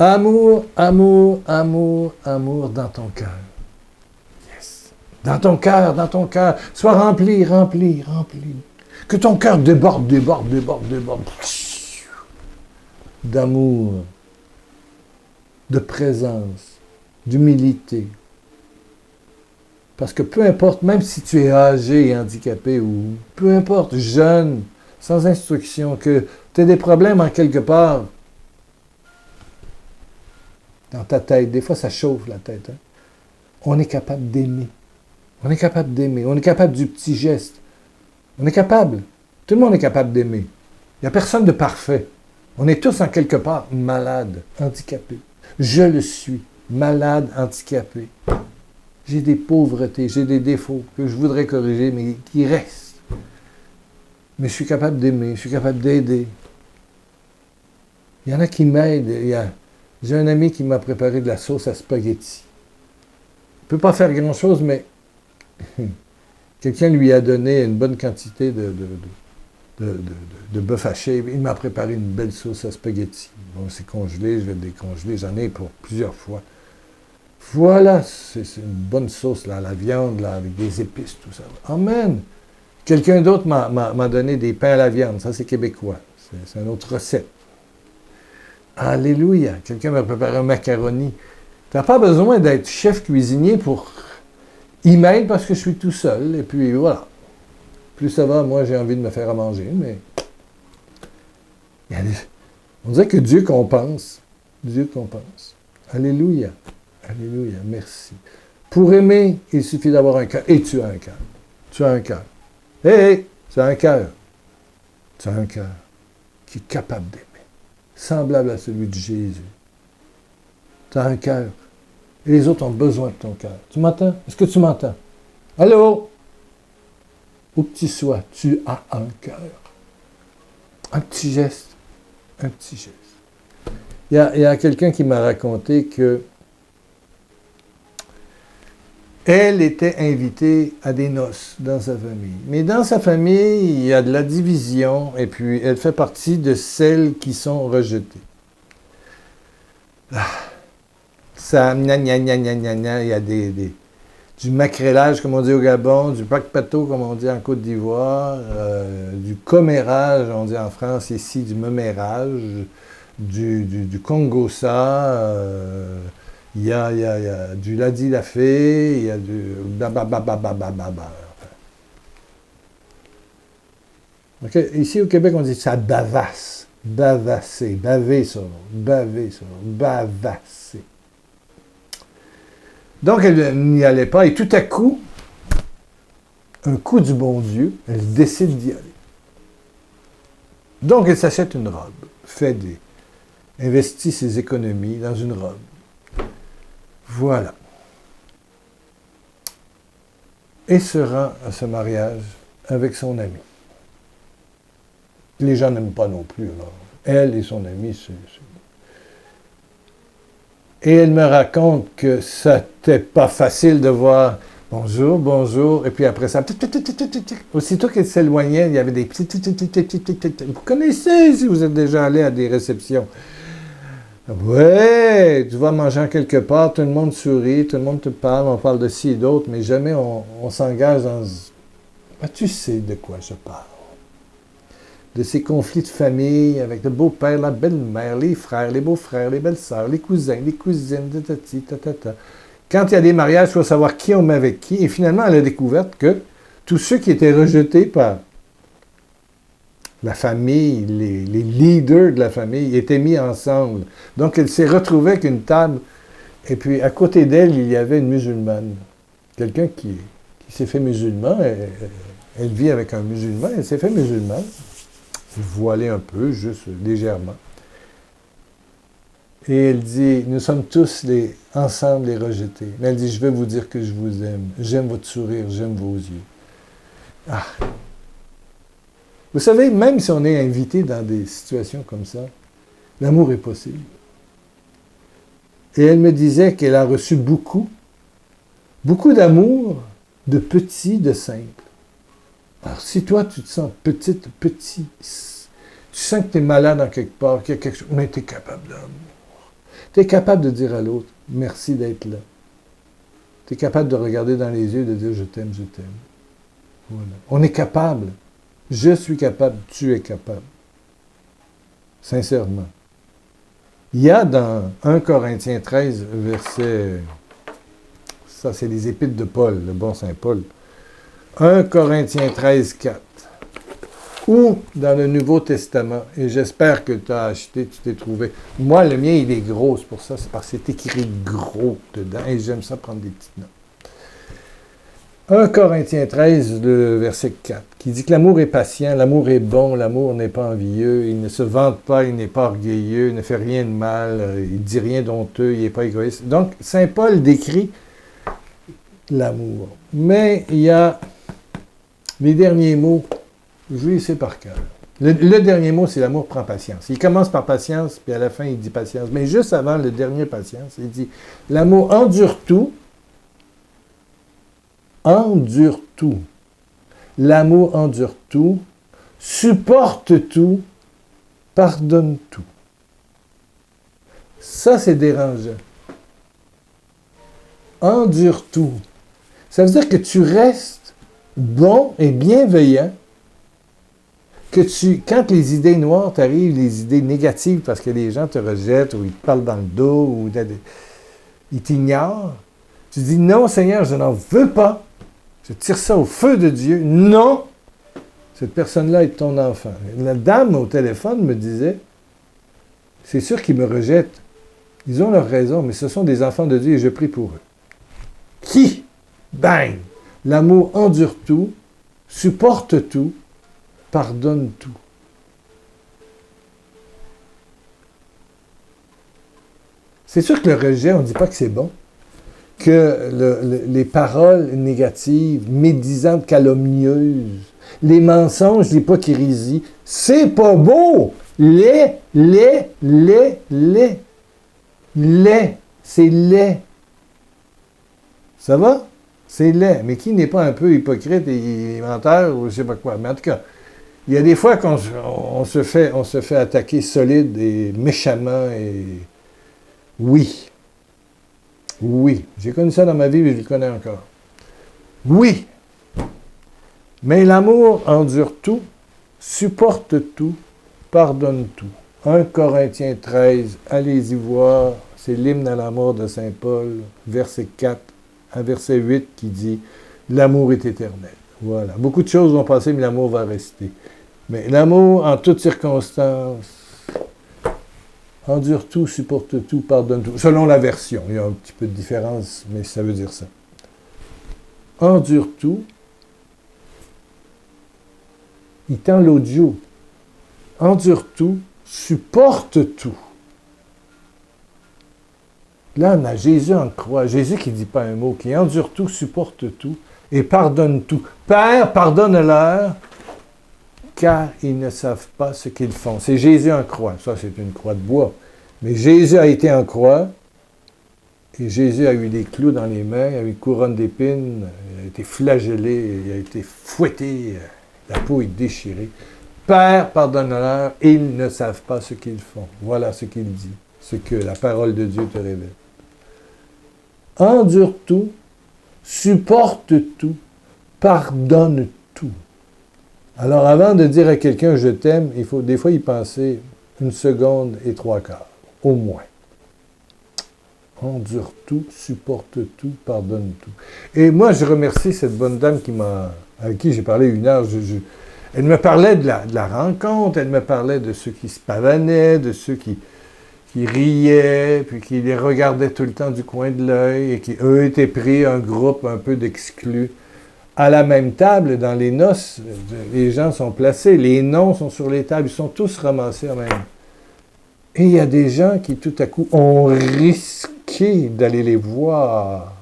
Amour, amour, amour, amour dans ton cœur. Yes. Dans ton cœur, dans ton cœur. Sois rempli, rempli, rempli. Que ton cœur déborde, déborde, déborde, déborde. D'amour, de présence, d'humilité. Parce que peu importe, même si tu es âgé et handicapé, ou peu importe, jeune, sans instruction, que tu aies des problèmes en quelque part, dans ta tête, des fois ça chauffe la tête, hein? On est capable d'aimer. On est capable d'aimer. On est capable du petit geste. On est capable. Tout le monde est capable d'aimer. Il n'y a personne de parfait. On est tous en quelque part malades, handicapés. Je le suis, malade, handicapé. J'ai des pauvretés, j'ai des défauts que je voudrais corriger, mais qui restent. Mais je suis capable d'aimer, je suis capable d'aider. Il y en a qui m'aident. J'ai un ami qui m'a préparé de la sauce à spaghetti. Il ne peut pas faire grand-chose, mais quelqu'un lui a donné une bonne quantité de bœuf haché. Il m'a préparé une belle sauce à spaghetti. Bon, c'est congelé, je vais le décongeler. J'en ai pour plusieurs fois. Voilà, c'est une bonne sauce, là, la viande, là, avec des épices, tout ça. Amen! Quelqu'un d'autre m'a donné des pains à la viande. Ça, c'est québécois. C'est une autre recette. Alléluia! Quelqu'un m'a préparé un macaroni. Tu n'as pas besoin d'être chef cuisinier pour y m'aider parce que je suis tout seul. Et puis, voilà. Plus ça va, moi, j'ai envie de me faire à manger, mais... On dirait que Dieu compense. Dieu compense. Alléluia! Alléluia, merci. Pour aimer, il suffit d'avoir un cœur. Et tu as un cœur. Tu as un cœur. Hé, tu as un cœur. Tu as un cœur qui est capable d'aimer. Semblable à celui de Jésus. Tu as un cœur. Et les autres ont besoin de ton cœur. Tu m'entends? Est-ce que tu m'entends? Allô? Où que tu sois, tu as un cœur. Un petit geste. Un petit geste. Il y a quelqu'un qui m'a raconté que elle était invitée à des noces dans sa famille. Mais dans sa famille, il y a de la division et puis elle fait partie de celles qui sont rejetées. Ça, il y a du macrélage, comme on dit au Gabon, du pac-pato, comme on dit en Côte d'Ivoire, du commérage, on dit en France ici, du memérage, du congossa, il y a du ladi-lafé, il y a du bababababababa. Okay. Ici au Québec, on dit ça bavasse, bavasser, baver sur l'autre, bavasser. Donc elle n'y allait pas et tout à coup, un coup du bon Dieu, elle décide d'y aller. Donc elle s'achète une robe, investit ses économies dans une robe. Voilà. Et se rend à ce mariage avec son ami. Les gens n'aiment pas non plus. Alors. Elle et son ami, Et elle me raconte que ça n'était pas facile de voir bonjour, bonjour, et puis après ça, aussitôt qu'elle s'éloignait, il y avait des petits. Vous connaissez si vous êtes déjà allé à des réceptions. Ouais, tu vas manger quelque part, tout le monde sourit, tout le monde te parle, on parle de ci et d'autre, mais jamais on s'engage dans... Ben, tu sais de quoi je parle. De ces conflits de famille avec le beau-père, la belle-mère, les frères, les beaux-frères, les belles-sœurs, les cousins, les cousines, ta. Quand il y a des mariages, il faut savoir qui on met avec qui. Et finalement, elle a découvert que tous ceux qui étaient rejetés par la famille, les leaders de la famille étaient mis ensemble. Donc, elle s'est retrouvée avec une table, et puis à côté d'elle, il y avait une musulmane. Quelqu'un qui s'est fait musulman, elle vit avec un musulman, elle s'est fait musulmane, voilée un peu, juste légèrement. Et elle dit, nous sommes tous ensemble les rejetés. Mais elle dit, je vais vous dire que je vous aime. J'aime votre sourire, j'aime vos yeux. Ah! Vous savez, même si on est invité dans des situations comme ça, l'amour est possible. Et elle me disait qu'elle a reçu beaucoup d'amour, de petit, de simple. Alors, si toi, tu te sens petit, tu sens que tu es malade en quelque part, qu'il y a quelque chose, mais tu es capable d'amour. Tu es capable de dire à l'autre, merci d'être là. Tu es capable de regarder dans les yeux et de dire, je t'aime, je t'aime. Voilà. On est capable. Je suis capable, tu es capable. Sincèrement. Il y a dans 1 Corinthiens 13, verset... Ça, c'est les épîtres de Paul, le bon Saint Paul. 1 Corinthiens 13, 4. Ou dans le Nouveau Testament, et j'espère que tu as acheté, tu t'es trouvé. Moi, le mien, il est gros, c'est pour ça, c'est parce que c'est écrit gros dedans, et j'aime ça prendre des petites notes. 1 Corinthiens 13, le verset 4, qui dit que l'amour est patient, l'amour est bon, l'amour n'est pas envieux, il ne se vante pas, il n'est pas orgueilleux, il ne fait rien de mal, il ne dit rien d'honteux, il n'est pas égoïste. Donc, Saint Paul décrit l'amour. Mais il y a les derniers mots, je les sais par cœur. Le dernier mot, c'est l'amour prend patience. Il commence par patience, puis à la fin, il dit patience. Mais juste avant le dernier patience, il dit l'amour endure tout. Endure tout. L'amour endure tout, supporte tout, pardonne tout. Ça, c'est dérangeant. Endure tout. Ça veut dire que tu restes bon et bienveillant, que quand les idées noires t'arrivent, les idées négatives, parce que les gens te rejettent, ou ils te parlent dans le dos, ou ils t'ignorent, tu dis non, Seigneur, je n'en veux pas. Je tire ça au feu de Dieu. Non! Cette personne-là est ton enfant. La dame au téléphone me disait, c'est sûr qu'ils me rejettent. Ils ont leur raison, mais ce sont des enfants de Dieu et je prie pour eux. Qui? Bang! L'amour endure tout, supporte tout, pardonne tout. C'est sûr que le rejet, on ne dit pas que c'est bon. Que les paroles négatives, médisantes, calomnieuses, les mensonges, l'hypocrisie, c'est pas beau! Laid, c'est laid. Ça va? C'est laid. Mais qui n'est pas un peu hypocrite et menteur ou je sais pas quoi? Mais en tout cas, il y a des fois qu'on se fait attaquer solide et méchamment et... Oui. Oui. J'ai connu ça dans ma vie, mais je le connais encore. Oui. Mais l'amour endure tout, supporte tout, pardonne tout. 1 Corinthiens 13, allez-y voir, c'est l'hymne à la mort de Saint Paul, verset 4 à verset 8 qui dit « L'amour est éternel ». Voilà. Beaucoup de choses vont passer, mais l'amour va rester. Mais l'amour, en toutes circonstances, endure tout, supporte tout, pardonne tout. Selon la version, il y a un petit peu de différence, mais ça veut dire ça. Endure tout. Il tend l'audio. Endure tout, supporte tout. Là, on a Jésus en croix. Jésus qui ne dit pas un mot, qui endure tout, supporte tout et pardonne tout. Père, pardonne-leur, car ils ne savent pas ce qu'ils font. C'est Jésus en croix. Ça, c'est une croix de bois. Mais Jésus a été en croix, et Jésus a eu des clous dans les mains, il a eu une couronne d'épines, il a été flagellé, il a été fouetté, la peau est déchirée. Père, pardonne-leur, ils ne savent pas ce qu'ils font. Voilà ce qu'il dit, ce que la parole de Dieu te révèle. Endure tout, supporte tout, pardonne tout. Alors, avant de dire à quelqu'un « je t'aime », il faut des fois y penser 1 seconde et 3 quarts, au moins. Endure tout, supporte tout, pardonne tout. Et moi, je remercie cette bonne dame avec qui j'ai parlé 1 heure. Elle me parlait de la rencontre, elle me parlait de ceux qui se pavanaient, de ceux qui riaient, puis qui les regardaient tout le temps du coin de l'œil, et qui, eux, étaient pris un groupe un peu d'exclus. À la même table, dans les noces, les gens sont placés, les noms sont sur les tables, ils sont tous ramassés en même. Et il y a des gens qui, tout à coup, ont risqué d'aller les voir.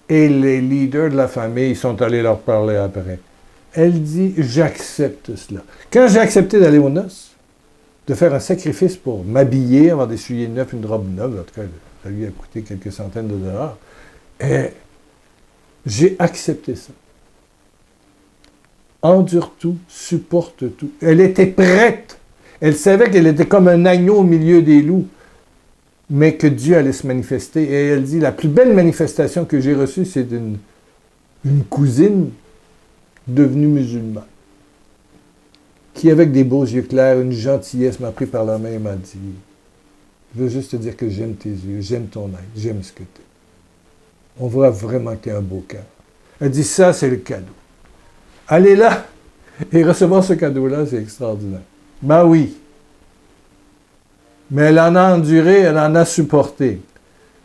Et les leaders de la famille sont allés leur parler après. Elle dit, j'accepte cela. Quand j'ai accepté d'aller aux noces, de faire un sacrifice pour m'habiller, avoir des souliers neufs, une robe neuve, en tout cas, ça lui a coûté quelques centaines de dollars, et j'ai accepté ça. Endure tout, supporte tout. Elle était prête. Elle savait qu'elle était comme un agneau au milieu des loups, mais que Dieu allait se manifester. Et elle dit, la plus belle manifestation que j'ai reçue, c'est d'une cousine devenue musulmane, qui, avec des beaux yeux clairs, une gentillesse, m'a pris par la main et m'a dit, je veux juste te dire que j'aime tes yeux, j'aime ton être, j'aime ce que tu es. On voit vraiment que tu as un beau cœur. Elle dit, ça, c'est le cadeau. Allez là et recevoir ce cadeau-là, c'est extraordinaire. Ben oui. Mais elle en a enduré, elle en a supporté.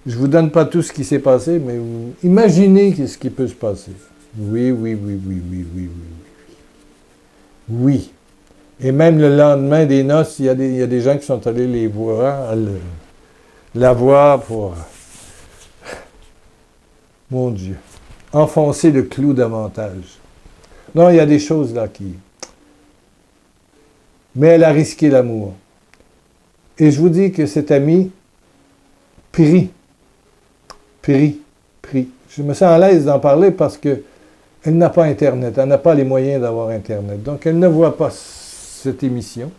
Je ne vous donne pas tout ce qui s'est passé, mais imaginez ce qui peut se passer. Oui, oui, oui, oui, oui, oui, oui, oui. Oui. Et même le lendemain des noces, il y a des gens qui sont allés les voir, la voir pour... Mon Dieu. Enfoncer le clou davantage. Non, il y a des choses là qui... Mais elle a risqué l'amour. Et je vous dis que cet ami prie. Je me sens à l'aise d'en parler parce que elle n'a pas Internet, elle n'a pas les moyens d'avoir Internet. Donc, elle ne voit pas cette émission.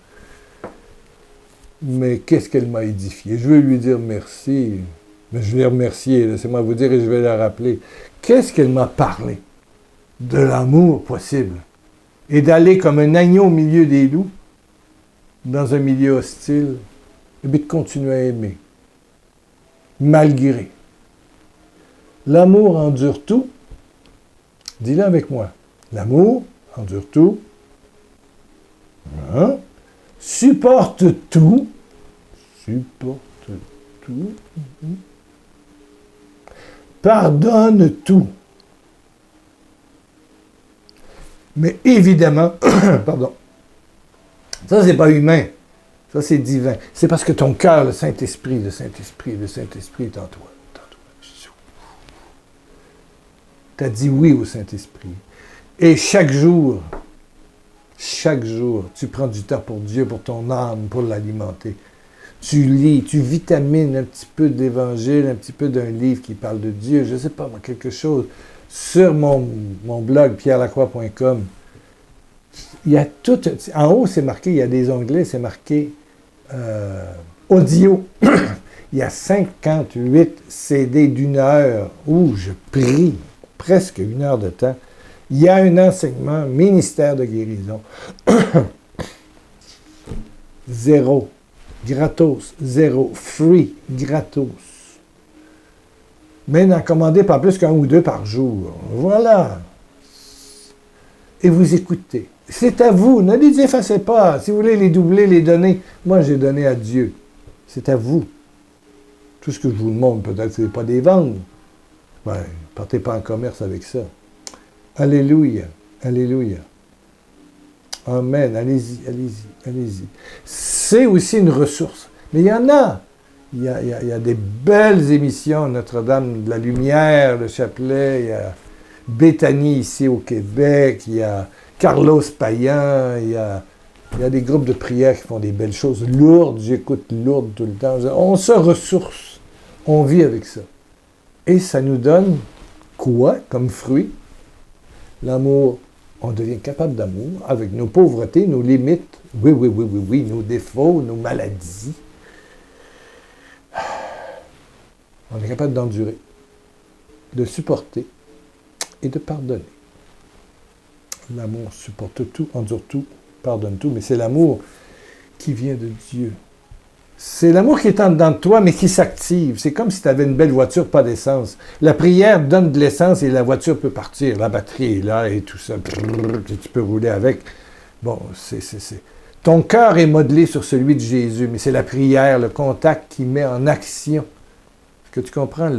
Mais qu'est-ce qu'elle m'a édifié? Je veux lui dire merci. Mais je vais la remercier, laissez-moi vous dire, et je vais la rappeler. Qu'est-ce qu'elle m'a parlé? De l'amour possible. Et d'aller comme un agneau au milieu des loups, dans un milieu hostile, et puis de continuer à aimer. Malgré. L'amour endure tout. Dis-le avec moi. L'amour endure tout. Hein? Supporte tout. Supporte tout. Pardonne tout. Mais évidemment, pardon, ça c'est pas humain, ça c'est divin. C'est parce que ton cœur, le Saint-Esprit est en toi. Tu as dit oui au Saint-Esprit. Et chaque jour, tu prends du temps pour Dieu, pour ton âme, pour l'alimenter. Tu lis, tu vitamines un petit peu de l'Évangile, un petit peu d'un livre qui parle de Dieu, je ne sais pas, moi, quelque chose. Sur mon blog, pierrelacroix.com, il y a tout... En haut, c'est marqué, il y a des onglets, c'est marqué audio. Il y a 58 CD d'une heure où je prie, presque une heure de temps. Il y a un enseignement, ministère de guérison. Zéro. Gratos. Zéro. Free. Gratos. Mais n'en commandez pas plus qu'un ou deux par jour. Voilà. Et vous écoutez. C'est à vous. Ne les effacez pas. Si vous voulez les doubler, les donner, moi j'ai donné à Dieu. C'est à vous. Tout ce que je vous demande, peut-être que ce n'est pas des ventes. Ben, partez pas en commerce avec ça. Alléluia. Alléluia. Amen. Allez-y, allez-y, allez-y. C'est aussi une ressource. Mais il y en a. Il y a des belles émissions, Notre-Dame de la Lumière, le Chapelet, il y a Béthanie ici au Québec, il y a Carlos Payan, il y a des groupes de prière qui font des belles choses. Lourdes, j'écoute Lourdes tout le temps. On se ressource. On vit avec ça. Et ça nous donne quoi comme fruit? L'amour. On devient capable d'amour avec nos pauvretés, nos limites, oui, nos défauts, nos maladies. On est capable d'endurer, de supporter et de pardonner. L'amour supporte tout, endure tout, pardonne tout, mais c'est l'amour qui vient de Dieu. C'est l'amour qui est en dedans de toi, mais qui s'active. C'est comme si tu avais une belle voiture, pas d'essence. La prière donne de l'essence et la voiture peut partir. La batterie est là et tout ça. Tu peux rouler avec. Bon, Ton cœur est modelé sur celui de Jésus, mais c'est la prière, le contact qui met en action. Est-ce que tu comprends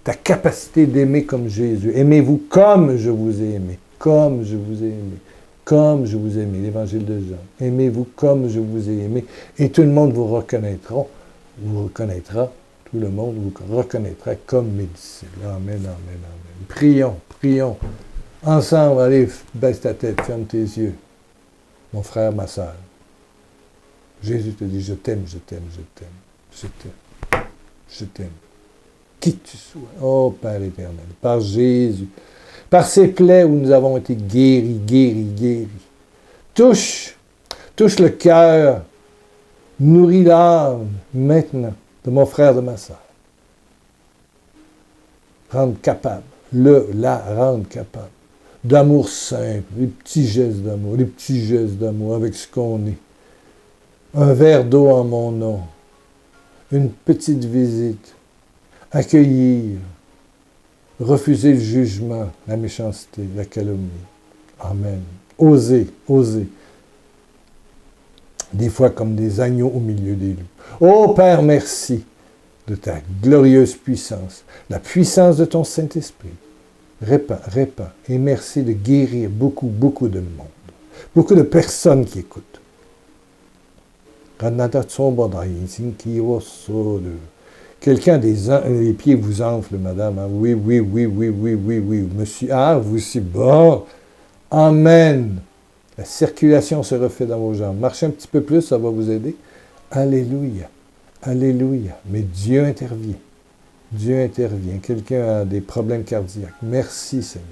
ta capacité d'aimer comme Jésus? Aimez-vous comme je vous ai aimé. Comme je vous ai aimé. Comme je vous ai aimé, l'Évangile de Jean. Aimez-vous comme je vous ai aimé. Et tout le monde vous reconnaîtra, tout le monde vous reconnaîtra comme mes disciples. Amen, amen, amen. Prions. Ensemble, allez, baisse ta tête, ferme tes yeux. Mon frère, ma sœur. Jésus te dit, je t'aime. Qui que tu sois. Oh, Père éternel, par Jésus. Par ces plaies où nous avons été guéris. Touche le cœur Nourris l'âme maintenant de mon frère, de ma soeur. Rendre capable, la rendre capable. D'amour simple, les petits gestes d'amour avec ce qu'on est. Un verre d'eau en mon nom. Une petite visite. Accueillir. Refuser le jugement, la méchanceté, la calomnie. Amen. Oser. Des fois comme des agneaux au milieu des loups. Ô Père, merci de ta glorieuse puissance, la puissance de ton Saint-Esprit. Répands, et merci de guérir beaucoup de monde, beaucoup de personnes qui écoutent. Quelqu'un les pieds vous enfle, madame. Hein? Oui. Monsieur, vous aussi, bon. Amen. La circulation se refait dans vos jambes. Marchez un petit peu plus, ça va vous aider. Alléluia. Mais Dieu intervient. Quelqu'un a des problèmes cardiaques. Merci, Seigneur.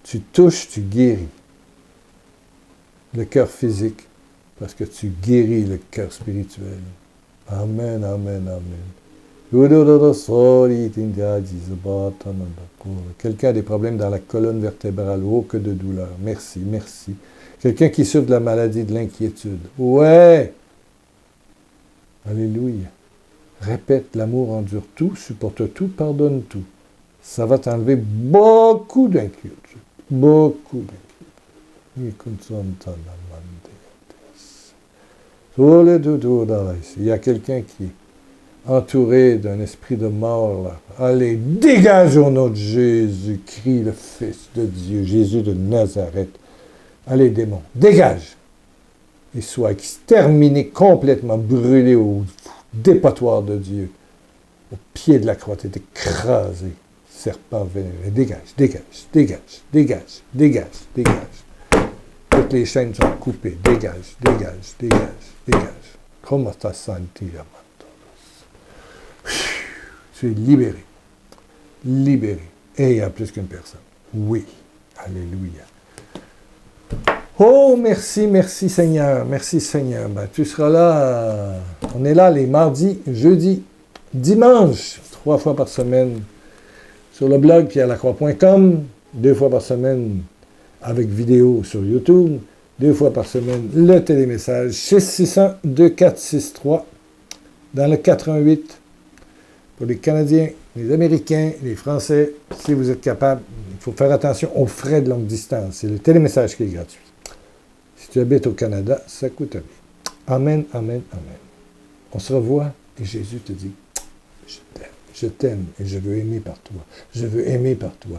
Tu touches, tu guéris. Le cœur physique, parce que tu guéris le cœur spirituel. Amen. Quelqu'un a des problèmes dans la colonne vertébrale. Oh, que de douleur. Merci. Quelqu'un qui souffre de la maladie de l'inquiétude. Ouais. Alléluia. Répète, l'amour endure tout, supporte tout, pardonne tout. Ça va t'enlever beaucoup d'inquiétude. Il y a quelqu'un qui est entouré d'un esprit de mort, là. Allez, dégage au nom de Jésus-Christ, le Fils de Dieu, Jésus de Nazareth. Allez, démon, dégage! Et sois exterminé, complètement brûlé au dépotoir de Dieu. Au pied de la croix, t'es écrasé. Serpent vénéneux. Dégage. Toutes les chaînes sont coupées. Dégage. Comment t'as senti, tu es libéré. Et il y a plus qu'une personne. Oui. Alléluia. Oh, merci Seigneur. Ben, tu seras là. On est là les mardis, jeudis, dimanches, 3 fois par semaine sur le blog pierrelacroix.com, 2 fois par semaine avec vidéo sur YouTube, 2 fois par semaine le télémessage 661-2463 dans le 88 pour les Canadiens, les Américains, les Français. Si vous êtes capable, il faut faire attention aux frais de longue distance. C'est le télémessage qui est gratuit. Si tu habites au Canada, ça coûte rien. Amen. On se revoit et Jésus te dit, je t'aime et je veux aimer par toi. Je veux aimer par toi.